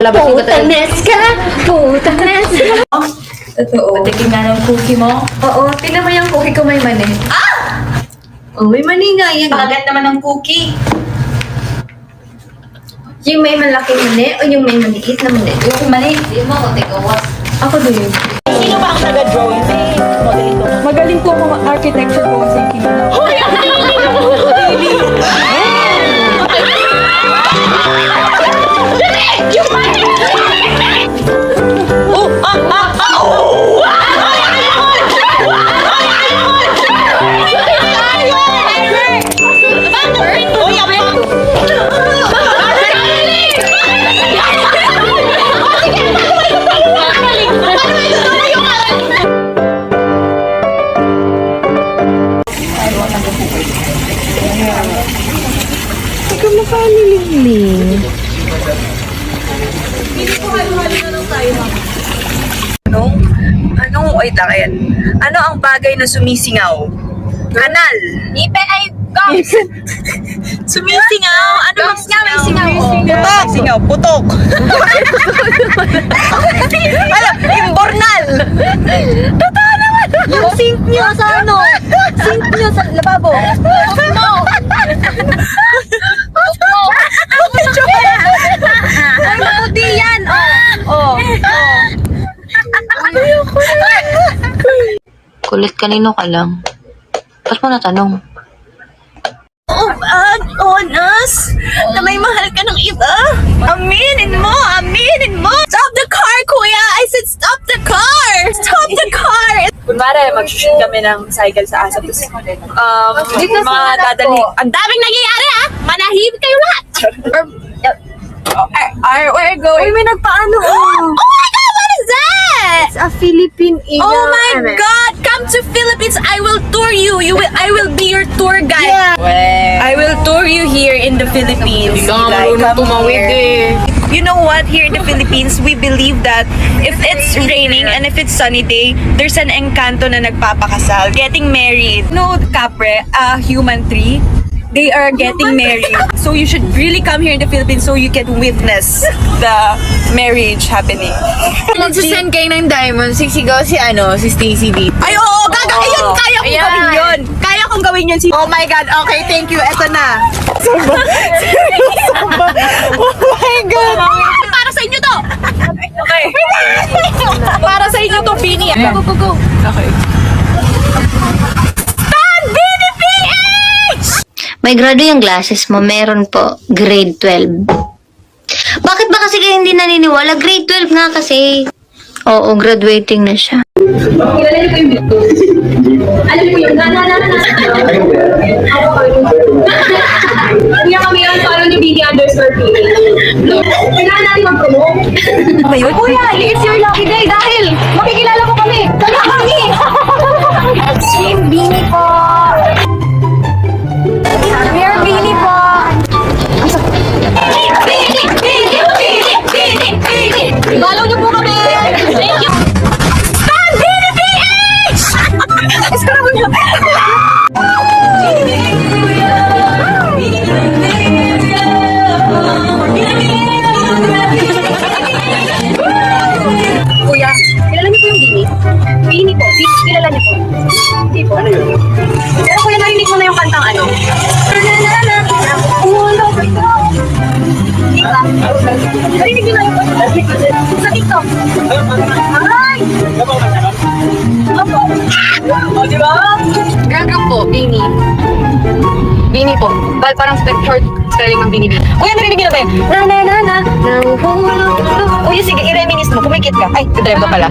Labasin ko tayo. Putanes ka! Putanes ka! Totoo. Patikin nga ng cookie mo. Oo, tingnan mo yung cookie ko may mani. Oh, may mani nga yan. Pakagat naman ng cookie. Yung may malaking mani o yung may maliit na mani? Yung mani. Hindi mo ako tigawas. Ako din. Sino ba ang taga-drawing? Magaling po mga architecture po kasi kinala. Hoy! Ang tili na po! Yung mali! Oh! Wait lang, ayan. Ano ang bagay na sumisingaw? Kanal. Ipe ay gums! Sumisingaw? Ano ang May singaw. Putok. Singaw. Putok. Alam, imbornal. Totoo naman. Yung sink nyo sa ano? Sink nyo sa lababo. No! Ay, maputi yan! Oh! Kulit kanino ka lang. Ba't mo natanong? Honest na may mahal ka ng iba. Aminin mo! Stop the car, kuya! I said stop the car! Stop the car! Kunwari, mag-shoot kami ng cycle sa asa. Tapos, mga dadali. Ang daming nangyayari, ha? Manahimik kayo lahat! We're going. Uy, may nagpaano. Oh my God! What is that? It's a Philippine eagle. Oh my God! Come to Philippines. I will tour you. I will be your tour guide. I will tour you here in the Philippines. Come here. You know what? Here in the Philippines, we believe that if it's raining and if it's sunny day, there's an encanto na nagpapakasal, getting married. No, Capre, a human tree. They are getting married. So you should really come here in the Philippines so you can witness the marriage happening. Nagsisend kayo ng diamond. Sisigaw si Stacy dito. Ay, oo, gaga! Ayun, kaya kong gawin yun! Kaya kong gawin yun. Oh my God, okay, thank you. Eto na. Oh my God! Para sa inyo to! Okay. Para sa inyo to, Bini. Go. Okay. Bini PH! May grado yung glasses mo, meron po, grade 12. Bakit ba kasi kayo hindi naniniwala? Grade 12 nga kasi. Oo, graduating na siya. Alam mo yun, Kuya kami yun, follow ni Biggie _ Kailangan natin mag-promote. Ba yun? Kuya, it's your lucky day dahil makikilala ko kami. Kaya kami! Team Bini po. We are Bini po. Follow niyo po kami! Thank you! Kuya, kilala niyo po yung Bini? Bini po. Kilala niyo po? Hindi po. Ano yun? Pero kuya, narinig mo na yung kantang ano? Narinig niyo na yung sa TikTok. Ay! Opo. O, di ba? Gaga po, Bini. Bini po. Parang short spelling ng Bini. Kuya, narinig niyo na ba yun? Uy, sige, i-reminis mo. Pumikit ka. Ay, drive ka pala.